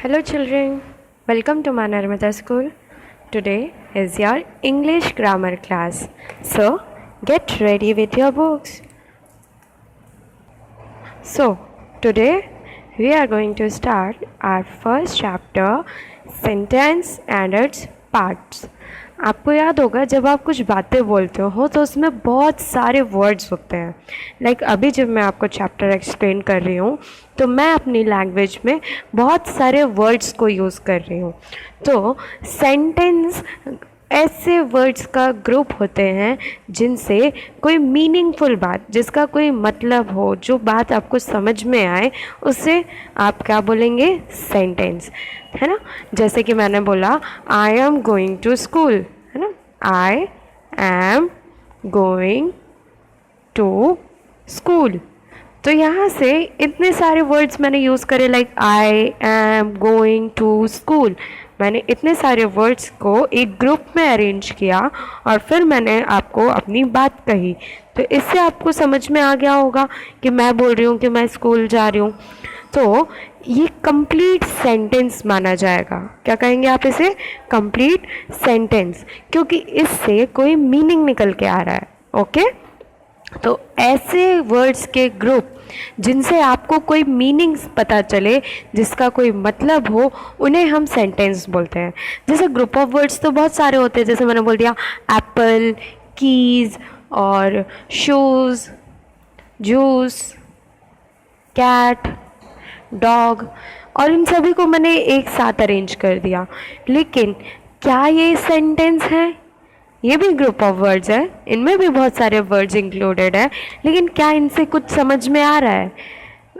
Hello children, welcome to my Narmada school. Today is your English grammar class. So get ready with your books. So today we are going to start our first chapter, sentence and its parts. आपको याद होगा जब आप कुछ बातें बोलते हो तो उसमें बहुत सारे वर्ड्स होते हैं. लाइक अभी जब मैं आपको चैप्टर एक्सप्लेन कर रही हूँ तो मैं अपनी लैंग्वेज में बहुत सारे वर्ड्स को यूज़ कर रही हूँ. तो सेंटेंस ऐसे वर्ड्स का ग्रुप होते हैं जिनसे कोई मीनिंगफुल बात, जिसका कोई मतलब हो, जो बात आपको समझ में आए, उसे आप क्या बोलेंगे? सेंटेंस, है ना. जैसे कि मैंने बोला I am going to school, है ना. I am going to school. तो यहाँ से इतने सारे वर्ड्स मैंने यूज़ करे, like I am going to school. मैंने इतने सारे वर्ड्स को एक ग्रुप में अरेंज किया और फिर मैंने आपको अपनी बात कही. तो इससे आपको समझ में आ गया होगा कि मैं बोल रही हूँ कि मैं स्कूल जा रही हूँ. तो ये कंप्लीट सेंटेंस माना जाएगा. क्या कहेंगे आप इसे? कंप्लीट सेंटेंस, क्योंकि इससे कोई मीनिंग निकल के आ रहा है. ओके. तो ऐसे वर्ड्स के ग्रुप जिनसे आपको कोई मीनिंग्स पता चले, जिसका कोई मतलब हो, उन्हें हम सेंटेंस बोलते हैं. जैसे ग्रुप ऑफ वर्ड्स तो बहुत सारे होते हैं. जैसे मैंने बोल दिया एप्पल, कीज़ और शूज़, जूस, कैट, डॉग, और इन सभी को मैंने एक साथ अरेंज कर दिया. लेकिन क्या ये सेंटेंस है? ये भी ग्रुप ऑफ वर्ड्स है, इनमें भी बहुत सारे वर्ड्स इंक्लूडेड है. लेकिन क्या इनसे कुछ समझ में आ रहा है?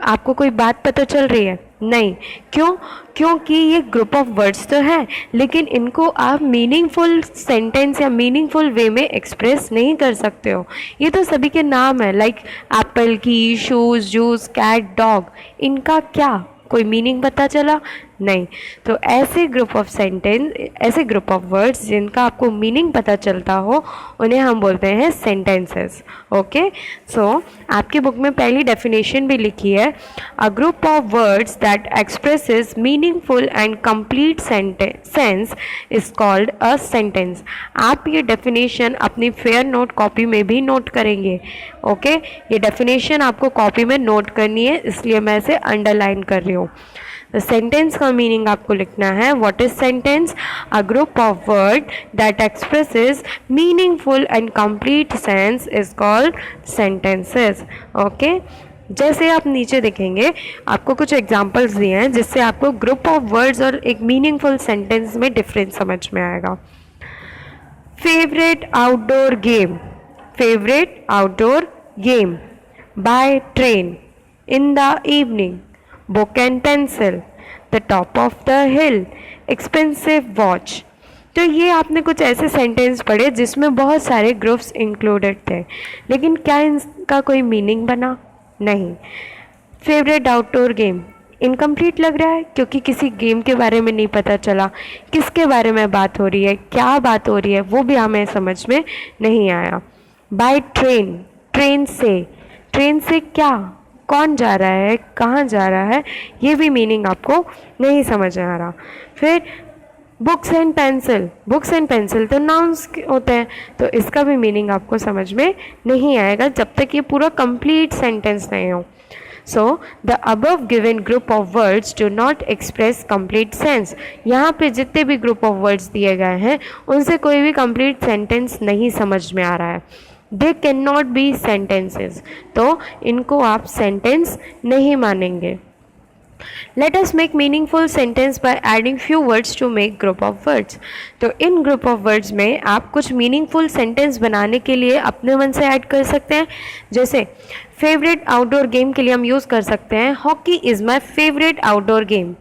आपको कोई बात पता चल रही है? नहीं. क्यों? क्योंकि ये ग्रुप ऑफ वर्ड्स तो है, लेकिन इनको आप मीनिंगफुल सेंटेंस या मीनिंगफुल वे में एक्सप्रेस नहीं कर सकते हो. ये तो सभी के नाम है, लाइक एप्पल, की, शूज़, जूस, कैट, डॉग. इनका क्या कोई मीनिंग पता चला? नहीं. तो ऐसे ग्रुप ऑफ सेंटेंस, ऐसे ग्रुप ऑफ वर्ड्स जिनका आपको मीनिंग पता चलता हो, उन्हें हम बोलते हैं सेंटेंसेस. ओके. सो आपकी बुक में पहली डेफिनेशन भी लिखी है, a group of words that expresses meaningful and complete sense is called a sentence. आप ये डेफिनेशन अपनी फेयर नोट कॉपी में भी नोट करेंगे. ओके. ये डेफिनेशन आपको कॉपी में नोट करनी है, इसलिए मैं इसे अंडरलाइन कर रही हूँ. सेंटेंस का मीनिंग आपको लिखना है. What is sentence? A group of word that expresses meaningful and complete sense is called sentences. Okay. जैसे आप नीचे देखेंगे, आपको कुछ एग्जांपल्स दिए हैं जिससे आपको ग्रुप ऑफ वर्ड्स और एक मीनिंगफुल सेंटेंस में डिफरेंस समझ में आएगा. Favourite outdoor game, favourite outdoor game. By train, in the evening, book and pencil, the top of the hill, expensive watch. तो ये आपने कुछ ऐसे सेंटेंस पढ़े जिसमें बहुत सारे ग्रुप्स इंक्लूडेड थे, लेकिन क्या इनका कोई मीनिंग बना? नहीं. फेवरेट आउटडोर गेम इनकम्प्लीट लग रहा है क्योंकि किसी गेम के बारे में नहीं पता चला. किसके बारे में बात हो रही है, क्या बात हो रही है, वो भी हमें समझ में नहीं आया. बाय ट्रेन, ट्रेन से, ट्रेन से क्या, कौन जा रहा है, कहाँ जा रहा है, ये भी मीनिंग आपको नहीं समझ आ रहा. फिर books and pencil, books and pencil तो नाउन्स होते हैं, तो इसका भी मीनिंग आपको समझ में नहीं आएगा जब तक ये पूरा कंप्लीट सेंटेंस नहीं हो. So the above given group of words do not express complete sense. यहाँ पे जितने भी ग्रुप ऑफ वर्ड्स दिए गए हैं उनसे कोई भी कंप्लीट सेंटेंस नहीं समझ में आ रहा है. They can not be sentences. तो इनको आप सेंटेंस नहीं मानेंगे. Let us make meaningful sentence by adding few words to make group of words. तो इन ग्रुप ऑफ वर्ड्स में आप कुछ मीनिंगफुल सेंटेंस बनाने के लिए अपने मन से ऐड कर सकते हैं. जैसे फेवरेट आउटडोर गेम के लिए हम यूज़ कर सकते हैं, hockey is my favourite outdoor game.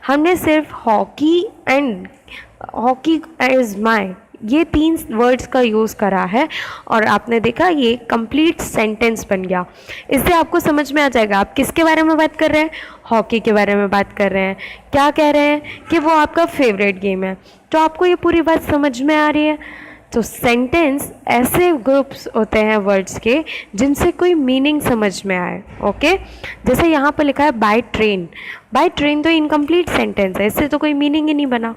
हमने सिर्फ hockey and hockey is my, ये 3 वर्ड्स का यूज़ करा है और आपने देखा ये कंप्लीट सेंटेंस बन गया. इससे आपको समझ में आ जाएगा आप किसके बारे में बात कर रहे हैं. हॉकी के बारे में बात कर रहे हैं. क्या कह रहे हैं कि वो आपका फेवरेट गेम है. तो आपको ये पूरी बात समझ में आ रही है. तो सेंटेंस ऐसे ग्रुप्स होते हैं वर्ड्स के जिनसे कोई मीनिंग समझ में आए। ओके, जैसे यहाँ पर लिखा है बाय ट्रेन। बाय ट्रेन तो इनकम्प्लीट सेंटेंस है, इससे तो कोई मीनिंग ही नहीं बना,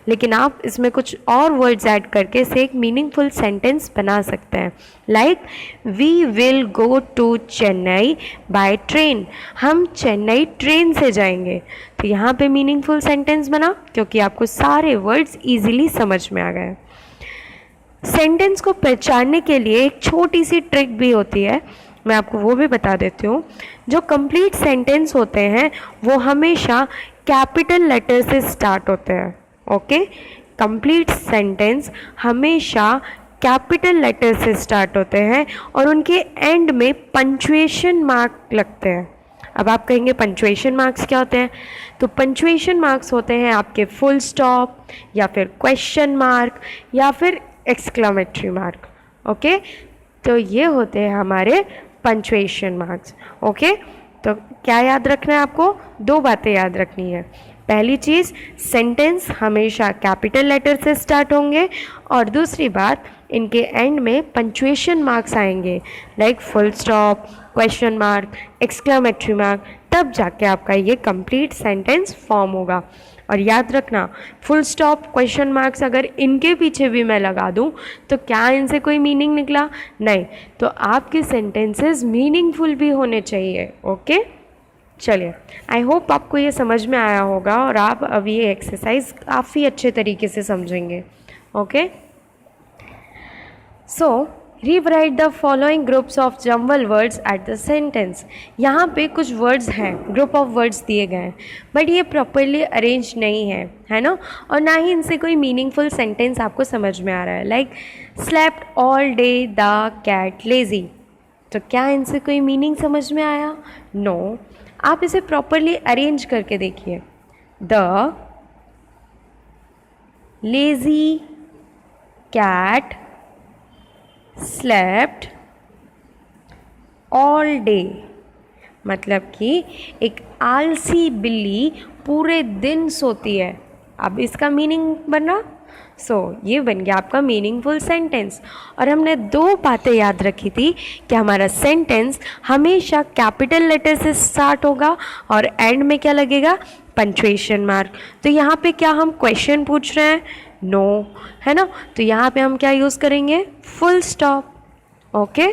लेकिन आप इसमें कुछ और वर्ड्स ऐड करके इसे एक मीनिंगफुल सेंटेंस बना सकते हैं। Like we will go to Chennai by train, हम चेन्नई ट्रेन से जाएंगे। तो यहाँ पे मीनिंगफुल सेंटेंस बना क्योंकि आपको सारे वर्ड्स ईजिली समझ में आ गए। सेंटेंस को पहचानने के लिए एक छोटी सी ट्रिक भी होती है, मैं आपको वो भी बता देती हूँ। जो कंप्लीट सेंटेंस होते हैं वो हमेशा कैपिटल लेटर से स्टार्ट होते हैं। ओके, कंप्लीट सेंटेंस हमेशा कैपिटल लेटर से स्टार्ट होते हैं और उनके एंड में पंचुएशन मार्क लगते हैं। अब आप कहेंगे पंचुएशन मार्क्स क्या होते हैं? तो पंचुएशन मार्क्स होते हैं आपके फुल स्टॉप या फिर क्वेश्चन मार्क या फिर एक्सक्लेमेटरी मार्क। ओके, तो ये होते हैं हमारे पंचुएशन मार्क्स। ओके, तो क्या याद रखना है आपको? दो बातें याद रखनी है। पहली चीज़, सेंटेंस हमेशा कैपिटल लेटर से स्टार्ट होंगे, और दूसरी बात, इनके एंड में पंचुएशन मार्क्स आएंगे, like full stop, question mark, exclamatory mark, तब जाके आपका ये कंप्लीट सेंटेंस फॉर्म होगा। और याद रखना, फुल स्टॉप, क्वेश्चन मार्क्स अगर इनके पीछे भी मैं लगा दूं तो क्या इनसे कोई मीनिंग निकला? नहीं। तो आपके सेंटेंसेस मीनिंगफुल भी होने चाहिए। ओके, चलिए, आई होप आपको ये समझ में आया होगा और आप अब ये एक्सरसाइज काफ़ी अच्छे तरीके से समझेंगे। Okay, so rewrite the following groups of jumbled words at the sentence. यहाँ पे कुछ वर्ड्स हैं, ग्रुप ऑफ वर्ड्स दिए गए हैं, बट ये प्रॉपरली अरेंज नहीं है ना, और ना ही इनसे कोई मीनिंगफुल सेंटेंस आपको समझ में आ रहा है। Like slept all day the cat lazy, तो क्या इनसे कोई मीनिंग समझ में आया? नो। आप इसे प्रॉपरली अरेंज करके देखिए। The lazy cat slept all day, मतलब कि एक आलसी बिल्ली पूरे दिन सोती है। अब इसका मीनिंग बना, ये बन गया आपका मीनिंगफुल सेंटेंस। और हमने दो बातें याद रखी थी कि हमारा सेंटेंस हमेशा कैपिटल लेटर से स्टार्ट होगा और एंड में क्या लगेगा? Punctuation mark. तो यहाँ पे क्या हम क्वेश्चन पूछ रहे हैं? नो, है ना। तो यहाँ पे हम क्या यूज़ करेंगे? Full stop. ओके,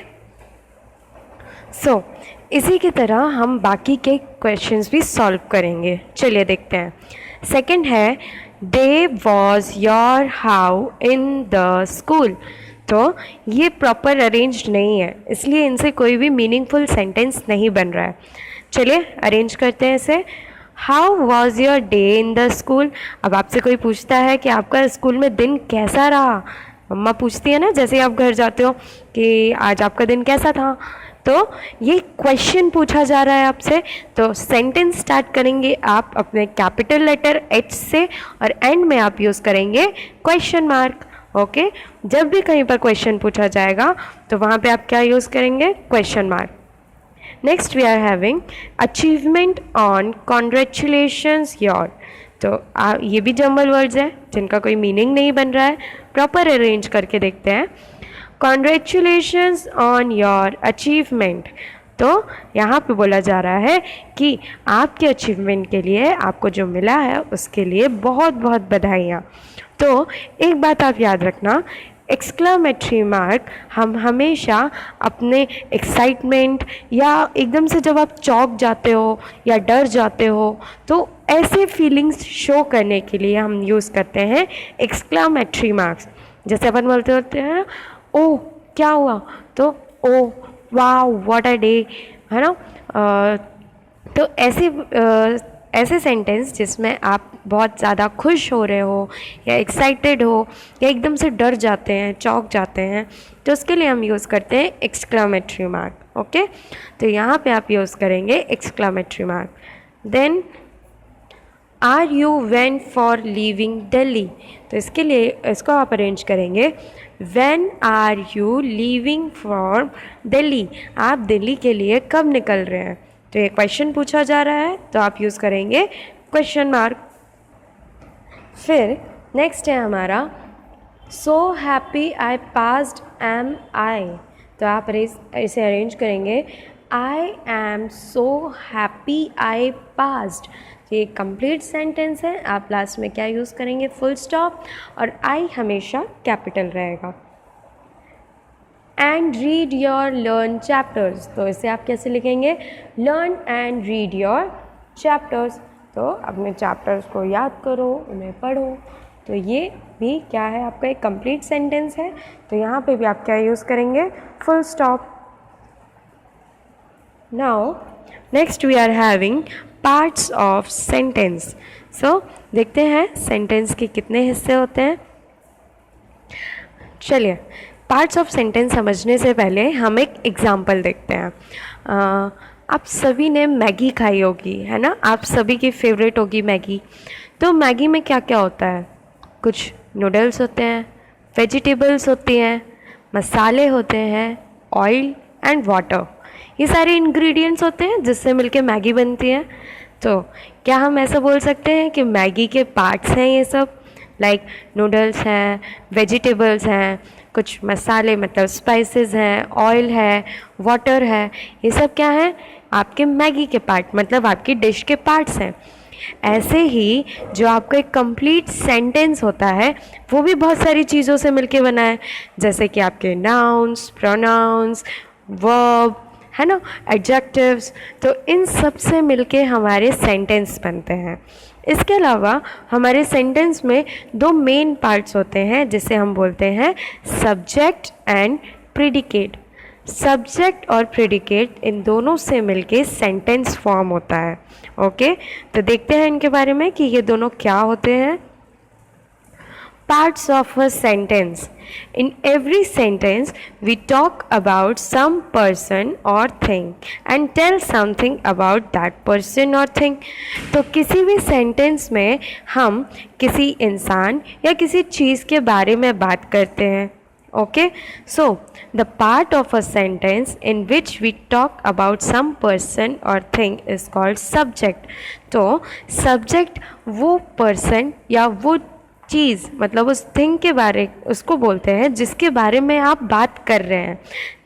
इसी की तरह हम बाकी के क्वेश्चंस भी सॉल्व करेंगे। चलिए देखते हैं। सेकंड है, they was your how in the school. तो ये प्रॉपर अरेंज्ड नहीं है, इसलिए इनसे कोई भी मीनिंगफुल सेंटेंस नहीं बन रहा है। चलिए अरेंज करते हैं इसे। How was your day in the school. अब आपसे कोई पूछता है कि आपका स्कूल में दिन कैसा रहा, मम्मा पूछती है ना जैसे ही आप घर जाते हो कि आज आपका दिन कैसा था, तो ये क्वेश्चन पूछा जा रहा है आपसे। तो सेंटेंस स्टार्ट करेंगे आप अपने कैपिटल लेटर एच से और एंड में आप यूज़ करेंगे क्वेश्चन मार्क। ओके, जब भी कहीं पर क्वेश्चन पूछा जाएगा तो वहाँ पे आप क्या यूज़ करेंगे? Question mark. Next we are having achievement on congratulations your. तो ये भी जम्बल वर्ड्स हैं जिनका कोई मीनिंग नहीं बन रहा है, प्रॉपर अरेंज करके देखते हैं। कॉन्ग्रेचुलेशंस ऑन योर अचीवमेंट, तो यहाँ पे बोला जा रहा है कि आपके अचीवमेंट के लिए, आपको जो मिला है उसके लिए बहुत बहुत बधाइयाँ। तो एक बात आप याद रखना, एक्सक्लेमेटरी मार्क हम हमेशा अपने एक्साइटमेंट या एकदम से जब आप चौंक जाते हो या डर जाते हो तो ऐसे फीलिंग्स शो करने के लिए हम यूज़ करते हैं एक्सक्लेमेटरी मार्क्स। जैसे अपन बोलते होते हैं ओह क्या हुआ, तो oh wow what a day, है ना। तो ऐसे सेंटेंस जिसमें आप बहुत ज़्यादा खुश हो रहे हो या एक्साइटेड हो या एकदम से डर जाते हैं, चौंक जाते हैं, तो उसके लिए हम यूज़ करते हैं एक्सक्लेमेटरी मार्क। ओके, तो यहाँ पे आप यूज़ करेंगे exclamatory mark. Then are you went for leaving Delhi, तो इसके लिए इसको आप अरेंज करेंगे when are you leaving for Delhi, आप दिल्ली के लिए कब निकल रहे हैं। तो ये क्वेश्चन पूछा जा रहा है तो आप यूज़ करेंगे क्वेश्चन मार्क। फिर नेक्स्ट है हमारा so happy I passed am I, तो आप इसे अरेंज करेंगे I am so happy I passed. ये कंप्लीट सेंटेंस है। आप लास्ट में क्या यूज़ करेंगे? फुल स्टॉप, और आई हमेशा कैपिटल रहेगा। And read your learn chapters, तो इसे आप कैसे लिखेंगे? Learn and read your chapters, तो अपने चैप्टर्स को याद करो, उन्हें पढ़ो। तो ये भी क्या है? आपका एक कंप्लीट सेंटेंस है। तो यहाँ पे भी आप क्या यूज़ करेंगे? Full stop. Now next we are having parts of sentence. So देखते हैं सेंटेंस के कितने हिस्से होते हैं। चलिए, पार्ट्स ऑफ सेंटेंस समझने से पहले हम एक एग्जाम्पल देखते हैं। आप सभी ने मैगी खाई होगी, है ना? आप सभी की फेवरेट होगी मैगी। तो मैगी में क्या क्या होता है? कुछ नूडल्स होते हैं, वेजिटेबल्स होती हैं, मसाले होते हैं, ऑयल एंड वाटर, ये सारे इंग्रेडिएंट्स होते हैं जिससे मिलके मैगी बनती है। तो क्या हम ऐसा बोल सकते हैं कि मैगी के पार्ट्स हैं ये सब? लाइक नूडल्स हैं, वेजिटेबल्स हैं, कुछ मसाले मतलब स्पाइसेस हैं, ऑयल है, वाटर है, ये सब क्या है? आपके मैगी के पार्ट, मतलब आपकी डिश के पार्ट्स हैं। ऐसे ही जो आपका एक कंप्लीट सेंटेंस होता है वो भी बहुत सारी चीज़ों से मिलके बना है, जैसे कि आपके नाउन्स, प्रोनाउंस, वर्ब, है ना, एडजेक्टिव्स। तो इन सब से मिलके हमारे सेंटेंस बनते हैं। इसके अलावा हमारे सेंटेंस में दो मेन पार्ट्स होते हैं जिसे हम बोलते हैं सब्जेक्ट एंड प्रेडिकेट। सब्जेक्ट और प्रेडिकेट, इन दोनों से मिलके सेंटेंस फॉर्म होता है। ओके, तो देखते हैं इनके बारे में कि ये दोनों क्या होते हैं। Parts of a sentence. In every sentence, we talk about some person or thing and tell something about that person or thing. तो किसी भी सेंटेंस में हम किसी इंसान या किसी चीज़ के बारे में बात करते हैं। Okay, so the part of a sentence in which we talk about some person or thing is called subject. तो subject वो person या वो चीज़, मतलब उस थिंग के बारे, उसको बोलते हैं जिसके बारे में आप बात कर रहे हैं।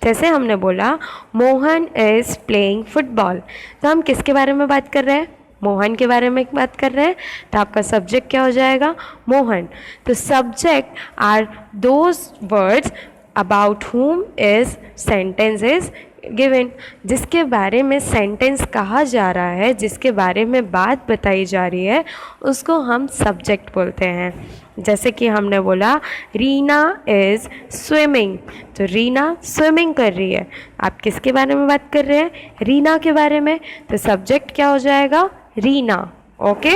जैसे हमने बोला मोहन इज़ प्लेइंग फुटबॉल, तो हम किसके बारे में बात कर रहे हैं? मोहन के बारे में बात कर रहे हैं। तो आपका सब्जेक्ट क्या हो जाएगा? मोहन। तो subject are those words about whom is sentence is given, जिसके बारे में सेंटेंस कहा जा रहा है, जिसके बारे में बात बताई जा रही है, उसको हम सब्जेक्ट बोलते हैं। जैसे कि हमने बोला रीना इज़ स्विमिंग, तो रीना स्विमिंग कर रही है। आप किसके बारे में बात कर रहे हैं? रीना के बारे में। तो सब्जेक्ट क्या हो जाएगा? Reena. Okay,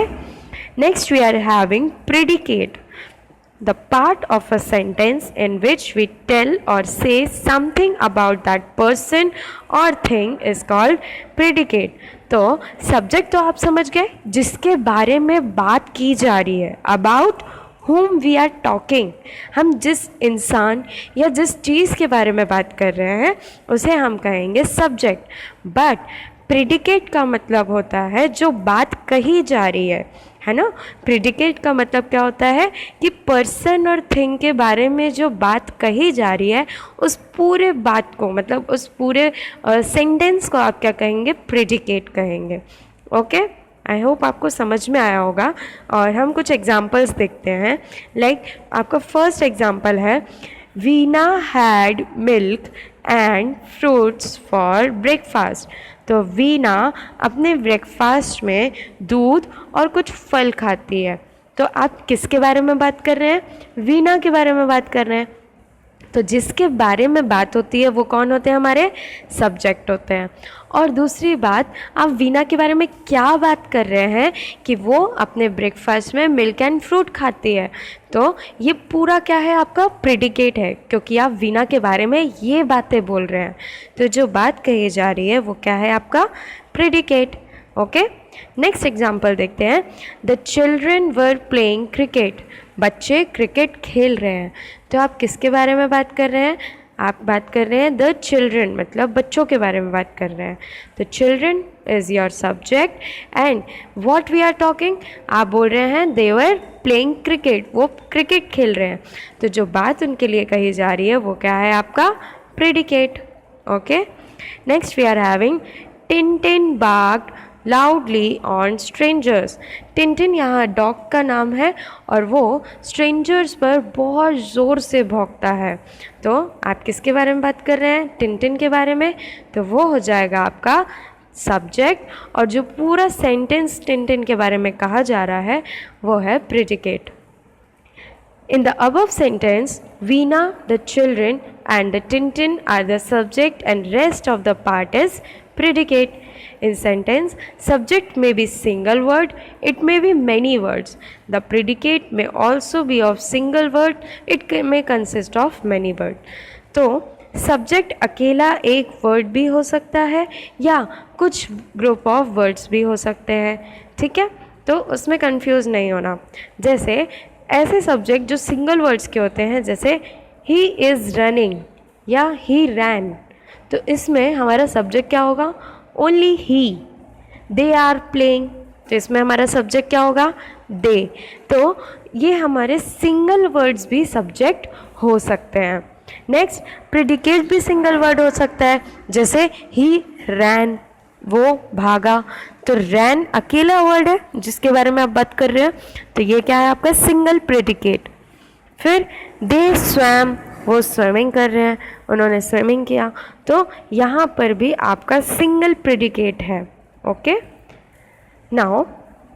next we are having predicate, the part of a sentence in which we tell or say something about that person or thing is called predicate. तो subject तो आप समझ गए, जिसके बारे में बात की जा रही है, about whom we are talking, हम जिस इंसान या जिस चीज़ के बारे में बात कर रहे हैं उसे हम कहेंगे subject। बट प्रेडिकेट का मतलब होता है जो बात कही जा रही है ना। प्रेडिकेट का मतलब क्या होता है कि पर्सन और थिंग के बारे में जो बात कही जा रही है उस पूरे बात को, मतलब उस पूरे सेंटेंस को आप क्या कहेंगे? प्रेडिकेट कहेंगे। ओके, आई होप आपको समझ में आया होगा। और हम कुछ एग्जांपल्स देखते हैं। लाइक आपका फर्स्ट एग्जांपल है Veena had milk and fruits for breakfast. तो वीना अपने ब्रेकफास्ट में दूध और कुछ फल खाती है। तो आप किसके बारे में बात कर रहे हैं? वीना के बारे में बात कर रहे हैं। तो जिसके बारे में बात होती है वो कौन होते हैं? हमारे सब्जेक्ट होते हैं। और दूसरी बात, आप वीना के बारे में क्या बात कर रहे हैं कि वो अपने ब्रेकफास्ट में मिल्क एंड फ्रूट खाती है। तो ये पूरा क्या है? आपका प्रेडिकेट है, क्योंकि आप वीना के बारे में ये बातें बोल रहे हैं। तो जो बात कही जा रही है वो क्या है? आपका प्रेडिकेट। ओके, नेक्स्ट एग्जाम्पल देखते हैं। The children were playing cricket, बच्चे क्रिकेट खेल रहे हैं। तो आप किसके बारे में बात कर रहे हैं? आप बात कर रहे हैं द चिल्ड्रन, मतलब बच्चों के बारे में बात कर रहे हैं, तो children is your subject and what we are talking, आप बोल रहे हैं दे वर प्लेइंग क्रिकेट, वो क्रिकेट खेल रहे हैं, तो जो बात उनके लिए कही जा रही है वो क्या है आपका predicate. Okay, next we are having Tintin barked loudly on strangers. Tintin यहाँ डॉग का नाम है और वो स्ट्रेंजर्स पर बहुत ज़ोर से भौंकता है, तो आप किसके बारे में बात कर रहे हैं, टिनटिन के बारे में, तो वो हो जाएगा आपका सब्जेक्ट, और जो पूरा सेंटेंस टिनटिन के बारे में कहा जा रहा है वो है predicate. In the above sentence, Veena, the children and the Tintin are the subject and rest of the part is predicate. In sentence, subject may be single word, it may be many words. The predicate may also be of single word, it may consist of many word. तो subject अकेला एक word भी हो सकता है या कुछ group of words भी हो सकते हैं, ठीक है, तो उसमें कंफ्यूज नहीं होना। जैसे ऐसे सब्जेक्ट जो सिंगल वर्ड्स के होते हैं, जैसे ही इज़ रनिंग या ही रैन, तो इसमें हमारा सब्जेक्ट क्या होगा, ओनली ही। दे आर प्लेइंग, तो इसमें हमारा सब्जेक्ट क्या होगा, दे। तो ये हमारे सिंगल वर्ड्स भी सब्जेक्ट हो सकते हैं। नेक्स्ट, प्रेडिकेट भी सिंगल वर्ड हो सकता है, जैसे ही रैन, वो भागा, तो रैन अकेला वर्ड है जिसके बारे में आप बात कर रहे हैं, तो ये क्या है आपका सिंगल प्रेडिकेट। फिर दे स्वैम, वो स्विमिंग कर रहे हैं, उन्होंने स्विमिंग किया, तो यहाँ पर भी आपका सिंगल प्रेडिकेट है। ओके, नाउ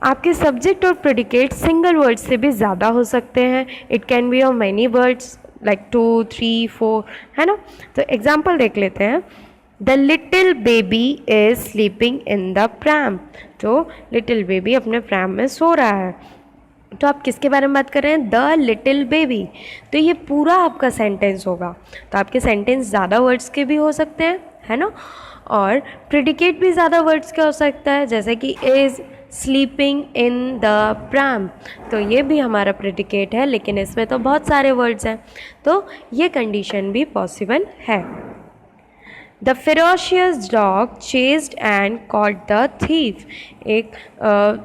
आपके सब्जेक्ट और प्रेडिकेट सिंगल वर्ड से भी ज़्यादा हो सकते हैं, it can be of many words like 2, 3, 4, है ना। तो एग्जाम्पल देख लेते हैं। The little baby is sleeping in the pram, तो लिटिल बेबी अपने प्रैम में सो रहा है, तो आप किसके बारे में बात कर रहे हैं, द लिटिल बेबी, तो ये पूरा आपका सेंटेंस होगा। तो आपके सेंटेंस ज़्यादा वर्ड्स के भी हो सकते हैं, है ना, और प्रेडिकेट भी ज़्यादा वर्ड्स का हो सकता है, जैसे कि is sleeping in the pram, तो ये भी हमारा प्रेडिकेट है, लेकिन इसमें तो बहुत सारे वर्ड्स हैं, तो ये कंडीशन भी पॉसिबल है। The ferocious dog chased and caught the thief, एक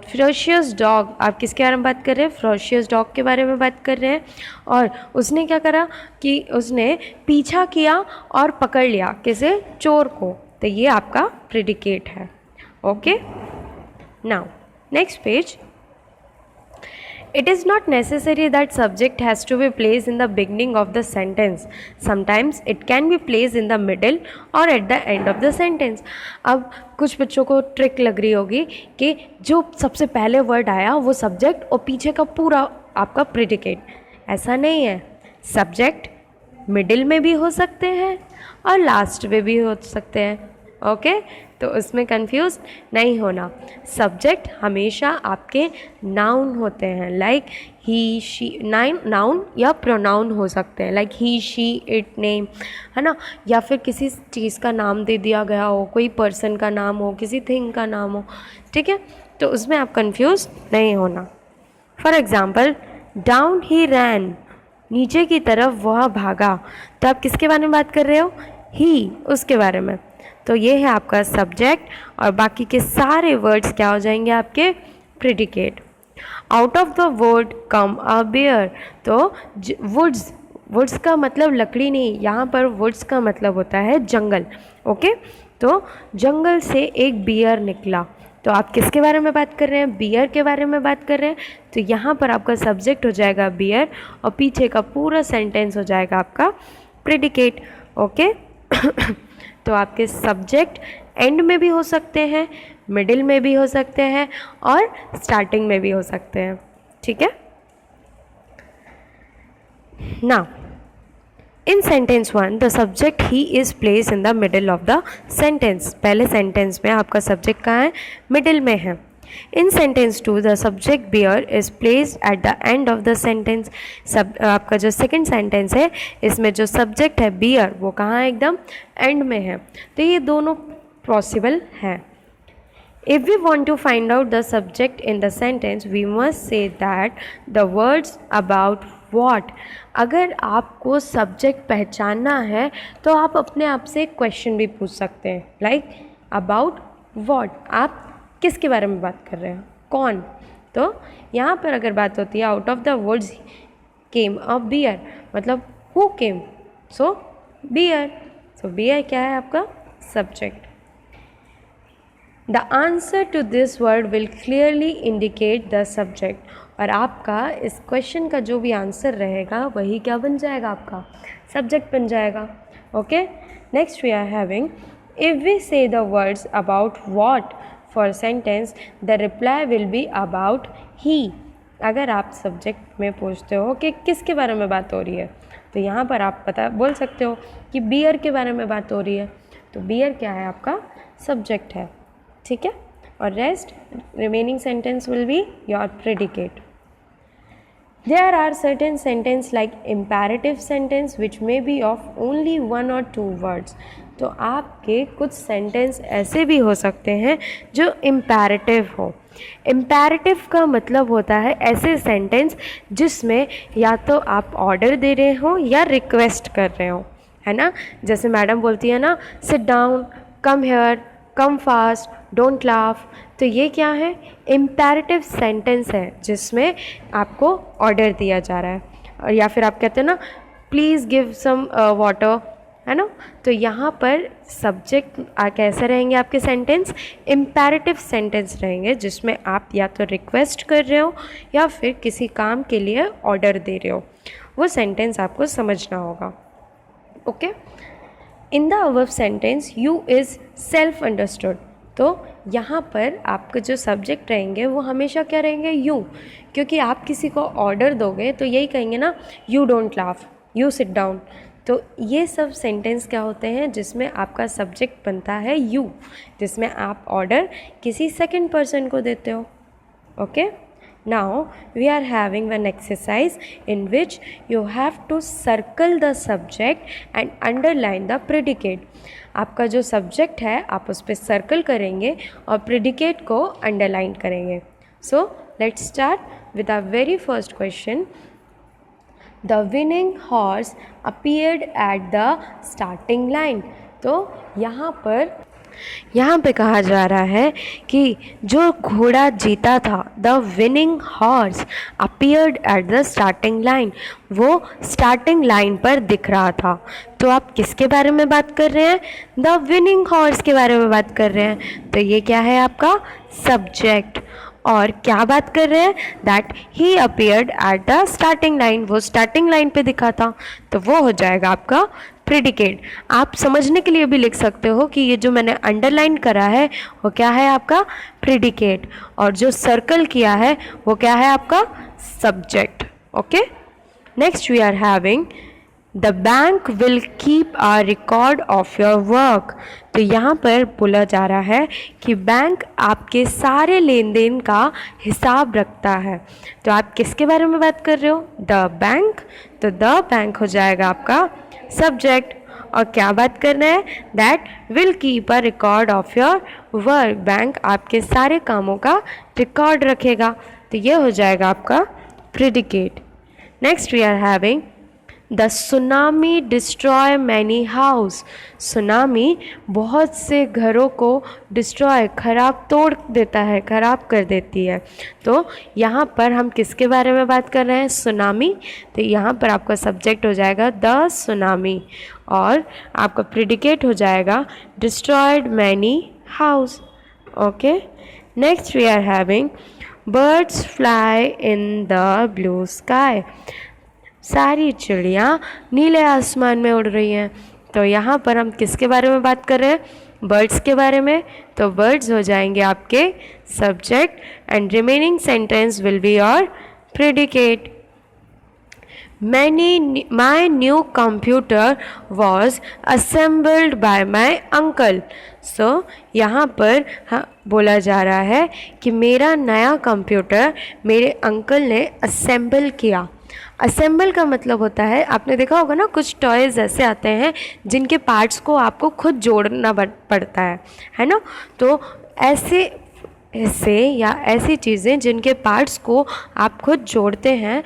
फेरोशियस डॉग, आप किसके बारे में बात कर रहे हैं, फेरोशियस डॉग के बारे में बात कर रहे हैं, और उसने क्या करा कि उसने पीछा किया और पकड़ लिया किसे, चोर को, तो ये आपका प्रेडिकेट है। Okay, now next page. It is not necessary that subject has to be placed in the beginning of the sentence. Sometimes it can be placed in the middle or at the end of the sentence. अब कुछ बच्चों को trick लग रही होगी कि जो सबसे पहले वर्ड आया वो सब्जेक्ट और पीछे का पूरा आपका प्रेडिकेट, ऐसा नहीं है। सब्जेक्ट मिडिल में भी हो सकते हैं और लास्ट में भी हो सकते हैं। ओके, तो उसमें कंफ्यूज नहीं होना। सब्जेक्ट हमेशा आपके नाउन होते हैं, लाइक ही शी, नाउन या प्रोनाउन हो सकते हैं, like he she it name, है ना, या फिर किसी चीज़ का नाम दे दिया गया हो, कोई पर्सन का नाम हो, किसी थिंग का नाम हो, ठीक है, तो उसमें आप कंफ्यूज नहीं होना। फॉर एग्ज़ाम्पल, डाउन ही रैन, नीचे की तरफ वह भागा, तो आप किसके बारे में बात कर रहे हो, ही, उसके बारे में, तो ये है आपका सब्जेक्ट और बाकी के सारे वर्ड्स क्या हो जाएंगे आपके predicate. Out of the word come a bear, तो वुड्स का मतलब लकड़ी नहीं, यहाँ पर वुड्स का मतलब होता है जंगल। ओके, तो जंगल से एक बियर निकला, तो आप किसके बारे में बात कर रहे हैं, बियर के बारे में बात कर रहे हैं, तो यहाँ पर आपका सब्जेक्ट हो जाएगा बियर और पीछे का पूरा सेंटेंस हो जाएगा आपका प्रेडिकेट। ओके तो आपके सब्जेक्ट एंड में भी हो सकते हैं, मिडिल में भी हो सकते हैं और स्टार्टिंग में भी हो सकते हैं, ठीक है। Now in sentence 1 the subject he is place in the middle of the sentence, पहले सेंटेंस में आपका सब्जेक्ट कहाँ है, मिडिल में है। In sentence 2 the subject bear is placed at the end of the sentence, आपका जो सेकंड सेंटेंस है इसमें जो सब्जेक्ट है बियर वो कहाँ है, एकदम एंड में है, तो ये दोनों पॉसिबल है। If we want to find out the subject in the sentence, we must say that the words about what. अगर आपको सब्जेक्ट पहचानना है तो आप अपने आप से एक क्वेश्चन भी पूछ सकते हैं, लाइक अबाउट व्हाट, आप किसके बारे में बात कर रहे हैं, कौन। तो यहाँ पर अगर बात होती है out of the woods came a bear, मतलब who came, so bear. So bear क्या है आपका subject. The answer to this word will clearly indicate the subject, और आपका इस क्वेश्चन का जो भी आंसर रहेगा वही क्या बन जाएगा, आपका सब्जेक्ट बन जाएगा। Okay, next we are having if we say the words about what for sentence the reply will be about he. अगर आप सब्जेक्ट में पूछते हो कि किसके बारे में बात हो रही है, तो यहाँ पर आप बोल सकते हो कि बियर के बारे में बात हो रही है, तो बियर क्या है, आपका सब्जेक्ट है। ठीक है, और rest remaining sentence will be your predicate. There are certain sentences like imperative sentence which may be of only 1 or 2 words. तो आपके कुछ सेंटेंस ऐसे भी हो सकते हैं जो इम्पैरेटिव हो। इम्पैरेटिव का मतलब होता है ऐसे सेंटेंस जिसमें या तो आप ऑर्डर दे रहे हो या रिक्वेस्ट कर रहे हो, है ना। जैसे मैडम बोलती है ना, sit down, come here, come fast, don't laugh, तो ये क्या है, इम्पैरेटिव सेंटेंस है जिसमें आपको ऑर्डर दिया जा रहा है। और या फिर आप कहते हैं ना, प्लीज़ गिव सम वाटर, है ना। तो यहाँ पर सब्जेक्ट कैसे रहेंगे आपके सेंटेंस, इम्पैरेटिव सेंटेंस रहेंगे जिसमें आप या तो रिक्वेस्ट कर रहे हो या फिर किसी काम के लिए ऑर्डर दे रहे हो, वो सेंटेंस आपको समझना होगा। Okay, in the above sentence you is self understood, तो यहाँ पर आपके जो सब्जेक्ट रहेंगे वो हमेशा क्या रहेंगे, यू, क्योंकि आप किसी को ऑर्डर दोगे तो यही कहेंगे ना, you don't laugh, you sit down. तो ये सब सेंटेंस क्या होते हैं जिसमें आपका सब्जेक्ट बनता है यू, जिसमें आप ऑर्डर किसी सेकंड पर्सन को देते हो। Okay, now we are having one exercise in which you have to circle the subject and underline the predicate. आपका जो सब्जेक्ट है आप उस पर सर्कल करेंगे और प्रेडिकेट को अंडरलाइन करेंगे। So let's start with our very first question. The winning horse appeared at the starting line. तो यहाँ पे कहा जा रहा है कि जो घोड़ा जीता था, the winning horse appeared at the starting line, वो स्टार्टिंग लाइन पर दिख रहा था। तो आप किसके बारे में बात कर रहे हैं, द विनिंग हॉर्स के बारे में बात कर रहे हैं। तो ये क्या है आपका सब्जेक्ट, और क्या बात कर रहे हैं, that he appeared at the starting line, वो स्टार्टिंग लाइन पे दिखा था, तो वो हो जाएगा आपका प्रेडिकेट। आप समझने के लिए भी लिख सकते हो कि ये जो मैंने अंडरलाइन करा है वो क्या है आपका प्रेडिकेट, और जो सर्कल किया है वो क्या है आपका subject. Okay, next we are having the bank will keep a record of your work. तो यहाँ पर बोला जा रहा है कि बैंक आपके सारे लेन देन का हिसाब रखता है। तो आप किसके बारे में बात कर रहे हो, द बैंक, तो द बैंक हो जाएगा आपका सब्जेक्ट। और क्या बात करना है, that will keep a record of your work, bank आपके सारे कामों का रिकॉर्ड रखेगा, तो ये हो जाएगा आपका predicate. Next we are having the tsunami destroy many house. Tsunami बहुत से घरों को डिस्ट्रॉय, खराब तोड़ देता है, खराब कर देती है। तो यहाँ पर हम किसके बारे में बात कर रहे हैं, सुनामी, तो यहाँ पर आपका सब्जेक्ट हो जाएगा द सुनामी, और आपका प्रेडिकेट हो जाएगा destroyed many house. Okay, next we are having birds fly in the blue sky. सारी चिड़ियाँ नीले आसमान में उड़ रही हैं। तो यहाँ पर हम किसके बारे में बात कर रहे हैं, बर्ड्स के बारे में, तो बर्ड्स हो जाएंगे आपके subject and remaining sentence will be your predicate. My new computer was assembled by my uncle. So यहाँ पर बोला जा रहा है कि मेरा नया कंप्यूटर मेरे अंकल ने असेंबल किया। असेंबल का मतलब होता है, आपने देखा होगा ना, कुछ टॉयज़ ऐसे आते हैं जिनके पार्ट्स को आपको खुद जोड़ना पड़ता है ना। तो ऐसे हिस्से या ऐसी चीज़ें जिनके पार्ट्स को आप खुद जोड़ते हैं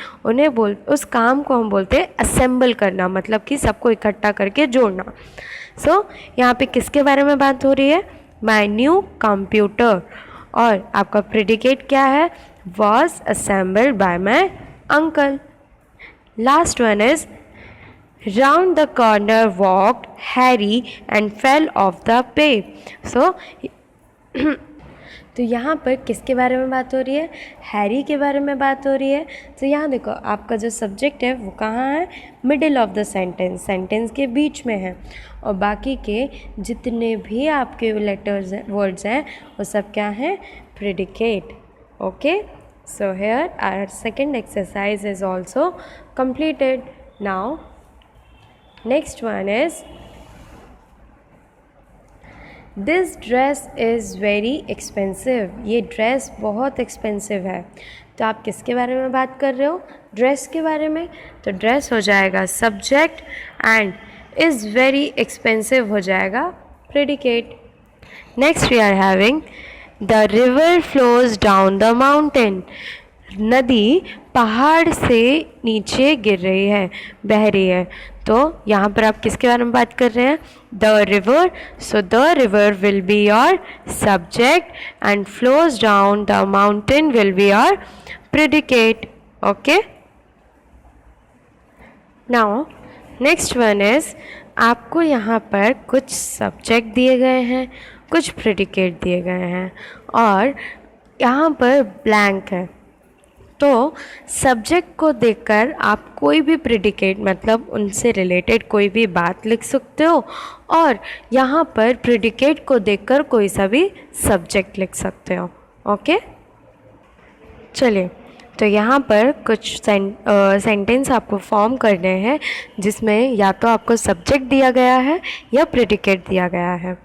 उस काम को हम बोलते हैं असेंबल करना, मतलब कि सबको इकट्ठा करके जोड़ना। सो यहाँ पे किसके बारे में बात हो रही है? My new computer. और आपका प्रेडिकेट क्या है? Was assembled by my uncle. Last one is round the corner walked Harry and fell off the pay। So तो यहाँ पर किसके बारे में बात हो रही है? हैरी के बारे में बात हो रही है। तो यहाँ देखो आपका जो सब्जेक्ट है वो कहाँ है? Middle of the sentence, sentence के बीच में है। और बाकी के जितने भी आपके लेटर्स हैं, वर्ड्स हैं, वो सब क्या हैं? Predicate. Okay, so here our second exercise is also completed. Now next one is, this dress is very expensive. ये ड्रेस बहुत एक्सपेंसिव है। तो आप किसके बारे में बात कर रहे हो? ड्रेस के बारे में। तो ड्रेस हो जाएगा subject and is very expensive हो जाएगा predicate. Next we are having the river flows down the mountain. नदी पहाड़ से नीचे गिर रही है, बह रही है। तो यहाँ पर आप किसके बारे में बात कर रहे हैं? The river. So the river will be your subject and flows down the mountain will be your predicate. Okay, now next one is, आपको यहाँ पर कुछ सब्जेक्ट दिए गए हैं, कुछ प्रेडिकेट दिए गए हैं और यहाँ पर ब्लैंक है। तो सब्जेक्ट को देखकर आप कोई भी प्रेडिकेट मतलब उनसे रिलेटेड कोई भी बात लिख सकते हो और यहाँ पर प्रेडिकेट को देखकर कोई सा भी सब्जेक्ट लिख सकते हो। ओके, चलिए, तो यहाँ पर कुछ सेंटेंस आपको फॉर्म करने हैं जिसमें या तो आपको सब्जेक्ट दिया गया है या प्रेडिकेट दिया गया है।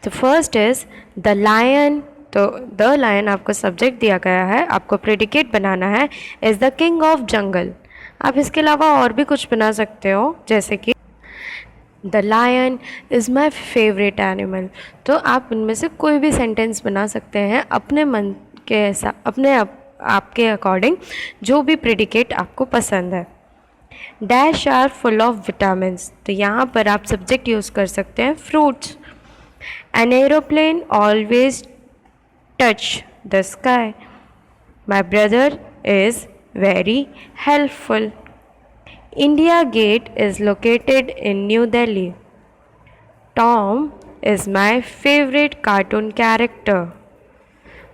तो फर्स्ट इज़ द लायन। तो द लायन आपको सब्जेक्ट दिया गया है, आपको प्रेडिकेट बनाना है इज़ द किंग ऑफ जंगल। आप इसके अलावा और भी कुछ बना सकते हो, जैसे कि the lion is my favourite animal. तो आप उनमें से कोई भी सेंटेंस बना सकते हैं अपने मन के ऐसा, आपके अकॉर्डिंग जो भी प्रेडिकेट आपको पसंद है। Dash are full of vitamins. तो यहाँ पर आप सब्जेक्ट यूज़ कर सकते हैं fruits. An aeroplane always touch the sky. My brother is very helpful. India Gate is located in New Delhi. Tom is my favorite cartoon character.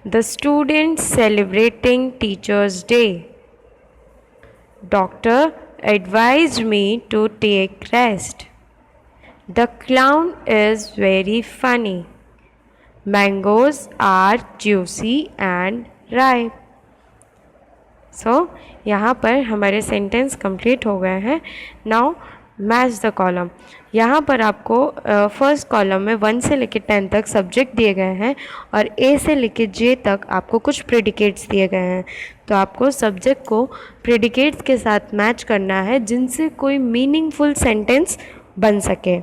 The students celebrating Teachers' Day. Doctor advised me to take rest. The clown is very funny. Mangoes are juicy and ripe. So यहाँ पर हमारे sentence complete हो गए हैं। Now match the column. यहाँ पर आपको first column में 1 से लेकर 10 तक सब्जेक्ट दिए गए हैं और A से लेकर J तक आपको कुछ प्रेडिकेट्स दिए गए हैं। तो आपको सब्जेक्ट को प्रेडिकेट्स के साथ मैच करना है जिनसे कोई मीनिंगफुल सेंटेंस बन सके।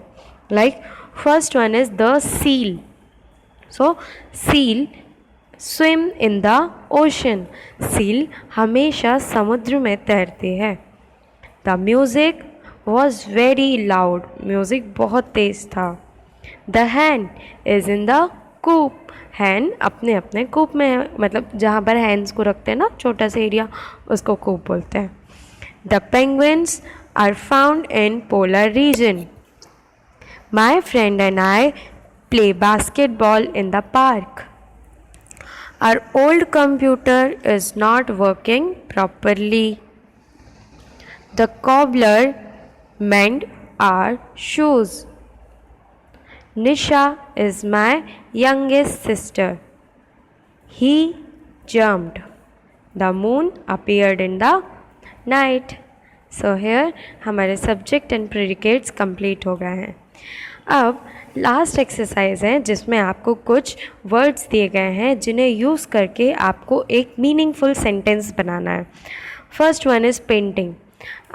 Like first one is the seal. So seal swim in the ocean. Seal हमेशा समुद्र में तैरती है। The music was very loud. Music बहुत तेज़ था। The hen is in the coop. Hen अपने अपने कूप में है, मतलब जहाँ पर हैंस को रखते हैं ना, छोटा सा एरिया, उसको कूप बोलते हैं। The penguins are found in polar region. My friend and I play basketball in the park. Our old computer is not working properly. The cobbler mend our shoes. Nisha is my youngest sister. He jumped. The moon appeared in the night. So here हमारे subject and predicates complete हो गए हैं। अब last exercise है जिसमें आपको कुछ words दिए गए हैं जिन्हें यूज़ करके आपको एक मीनिंगफुल सेंटेंस बनाना है। First one is painting.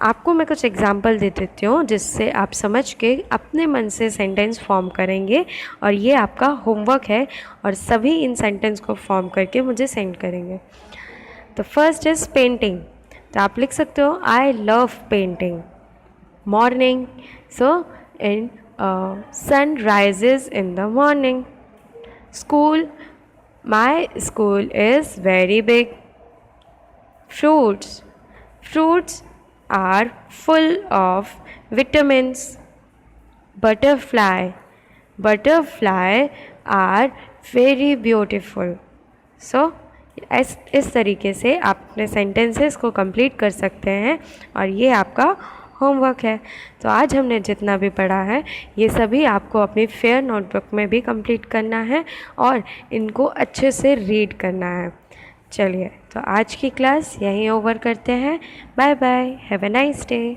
आपको मैं कुछ एग्जाम्पल दे देती हूँ जिससे आप समझ के अपने मन से सेंटेंस फॉर्म करेंगे, और ये आपका होमवर्क है, और सभी इन सेंटेंस को फॉर्म करके मुझे सेंड करेंगे। तो फर्स्ट इज़ पेंटिंग। तो आप लिख सकते हो I love painting. Morning, so in sun rises in the morning. School, my school is very big. Fruits, fruits are full of vitamins. Butterfly, butterfly are very beautiful. So इस तरीके से आप अपने सेंटेंसेस को कंप्लीट कर सकते हैं, और ये आपका होमवर्क है। तो आज हमने जितना भी पढ़ा है ये सभी आपको अपनी फेयर नोटबुक में भी कंप्लीट करना है, और इनको अच्छे से रीड करना है। चलिए, तो आज की क्लास यहीं ओवर करते हैं। Bye bye, have a nice day.